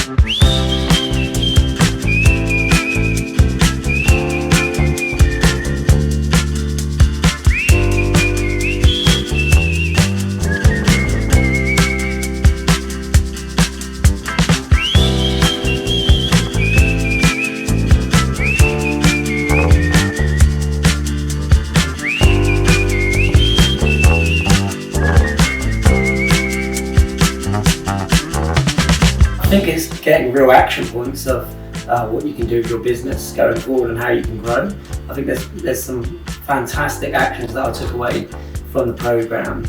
I think it's getting real action points of what you can do with your business going forward and how you can grow. I think there's some fantastic actions that I took away from the programme,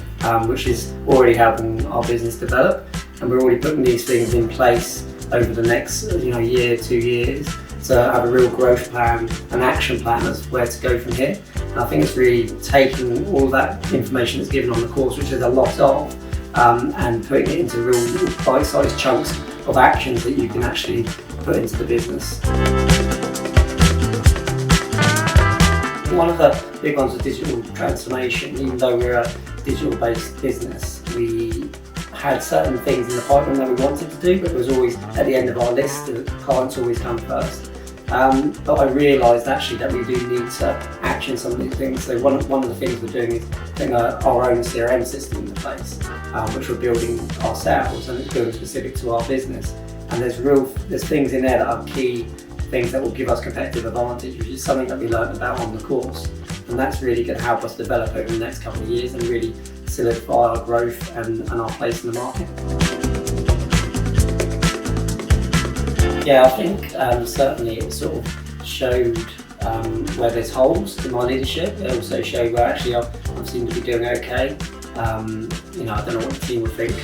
which is already helping our business develop, and we're already putting these things in place over the next year, 2 years, to have a real growth plan, an action plan as where to go from here. And I think it's really taking all that information that's given on the course, which is a lot of, and putting it into real bite-sized chunks of actions that you can actually put into the business. One of the big ones was digital transformation. Even though we're a digital-based business, we had certain things in the pipeline that we wanted to do, but it was always at the end of our list. The clients always come first. But I realised actually that we do need to action some of these things. So one of the things we're doing is putting our own CRM system into place, which we're building ourselves, and it's building specific to our business. And there's things in there that are key things that will give us competitive advantage, which is something that we learned about on the course. And that's really going to help us develop over the next couple of years and really solidify our growth and our place in the market. Yeah, I think certainly it sort of showed where there's holes in my leadership. It also showed where actually I seem to be doing okay. I don't know what the team would think,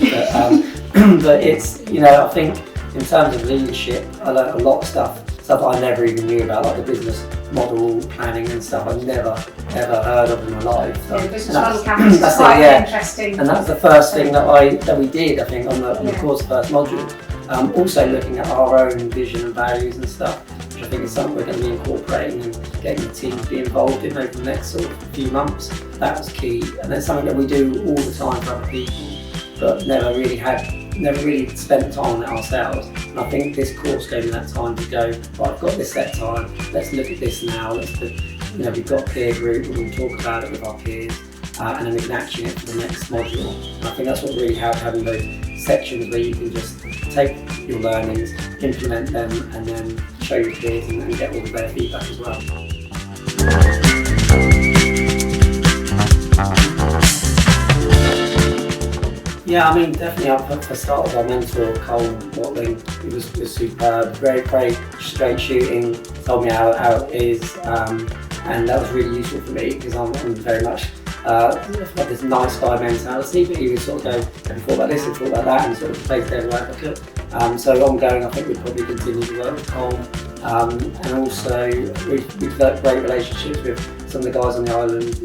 but it's, I think in terms of leadership, I learned a lot of stuff I never even knew about, like the business model planning and stuff I've never ever heard of in my life. So, the business model campus is quite interesting. And that's the first thing that we did, I think, on the course first module. Also looking at our own vision and values and stuff, which I think is something we're going to be incorporating and getting the team to be involved in over the next sort of few months. That was key, and it's something that we do all the time for other people, but never really spent time on it ourselves. And I think this course gave me that time to go, right, I've got this set time, let's look at this now, we've got a peer group, we can talk about it with our peers, and then we can action it for the next module. And I think that's what really helped, having those sections where you can just take your learnings, implement them, and then show your peers and get all of their feedback as well. Yeah, I mean, definitely for starters, our mentor, Cole Watling, he was superb, very straight shooting, told me how it is, and that was really useful for me because I'm very much got this nice guy mentality, but he would sort of go, have you thought about this, have you thought about that, and sort of play devil's advocate. So ongoing, I think we'd probably continue to work with Cole, and also we've developed great relationships with some of the guys on the island,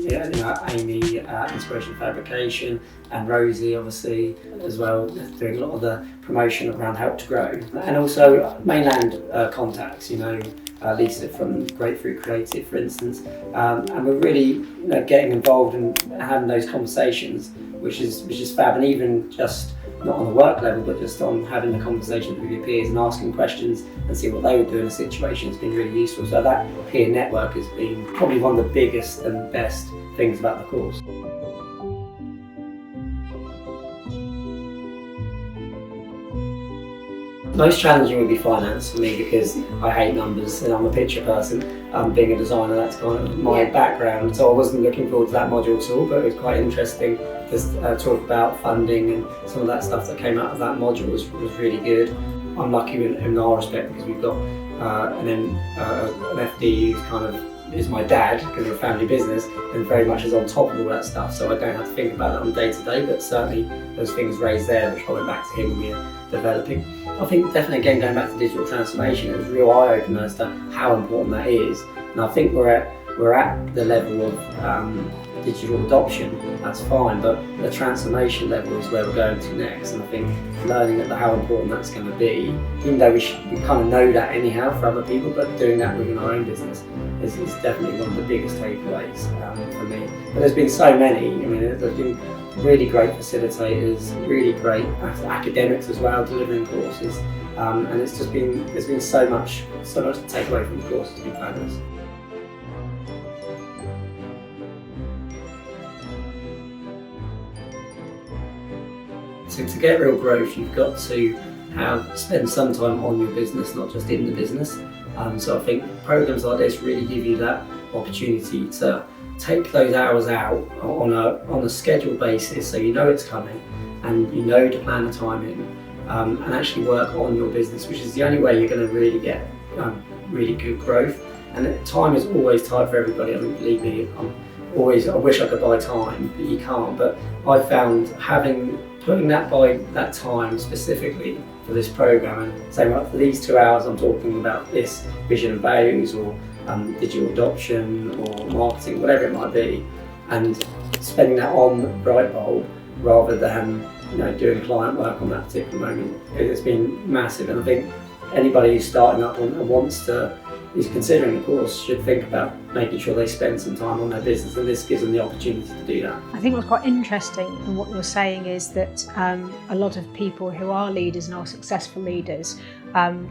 Amy, Inspiration Fabrication, and Rosie, obviously, as well, doing a lot of the promotion around Help to Grow. And also mainland contacts, Lisa from Grapefruit Creative, for instance. And we're really getting involved and having those conversations, which is fab. And even just not on the work level, but just on having the conversations with your peers and asking questions and see what they would do in a situation has been really useful. So that peer network has been probably one of the biggest and best things about the course. Most challenging would be finance for me because I hate numbers and I'm a picture person. Being a designer, that's kind of my background, so I wasn't looking forward to that module at all, but it was quite interesting to talk about funding and some of that stuff that came out of that module was really good. I'm lucky in our respect because we've got an FD who's kind of is my dad because we're a family business and very much is on top of all that stuff, so I don't have to think about it on day to day, but certainly those things raised there which I went back to him when we were developing. I think definitely again going back to digital transformation, it was a real eye-opener as to how important that is, and I think we're at the level of digital adoption, that's fine, but the transformation level is where we're going to next, and I think learning how important that's going to be, even though we kind of know that anyhow for other people, but doing that within our own business is definitely one of the biggest takeaways for me. But there's been so many, there's been really great facilitators, really great academics as well, delivering courses, and it's just been, there's been so much to take away from the course. It's been fabulous. So to get real growth, you've got to spend some time on your business, not just in the business. So I think programs like this really give you that opportunity to take those hours out on a scheduled basis, so you know it's coming and you know to plan the time in, and actually work on your business, which is the only way you're going to really get really good growth. And time is always tight for everybody. I mean, believe me, I wish I could buy time, but you can't. But I found putting that time specifically for this program, and saying, right, for these 2 hours I'm talking about this vision and values, or digital adoption, or marketing, whatever it might be, and spending that on Brightbulb rather than doing client work on that particular moment. It's been massive, and I think anybody who's starting up and is considering the course should think about making sure they spend some time on their business, and this gives them the opportunity to do that. I think what's quite interesting in what you're saying is that a lot of people who are leaders and are successful leaders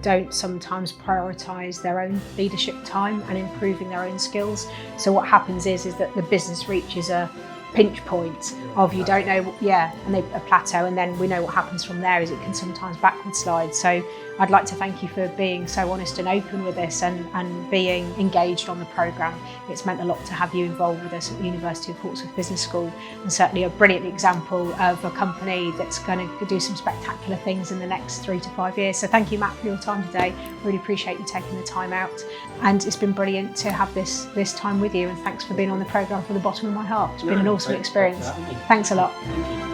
don't sometimes prioritise their own leadership time and improving their own skills. So what happens is that the business reaches a pinch point of you don't know, and a plateau, and then we know what happens from there is it can sometimes backward slide. So I'd like to thank you for being so honest and open with us and being engaged on the programme. It's meant a lot to have you involved with us at the University of Portsmouth Business School, and certainly a brilliant example of a company that's going to do some spectacular things in the next 3 to 5 years. So thank you, Matt, for your time today. Really appreciate you taking the time out, and it's been brilliant to have this time with you, and thanks for being on the programme from the bottom of my heart. It's been an awesome experience. Thanks a lot. Thank you.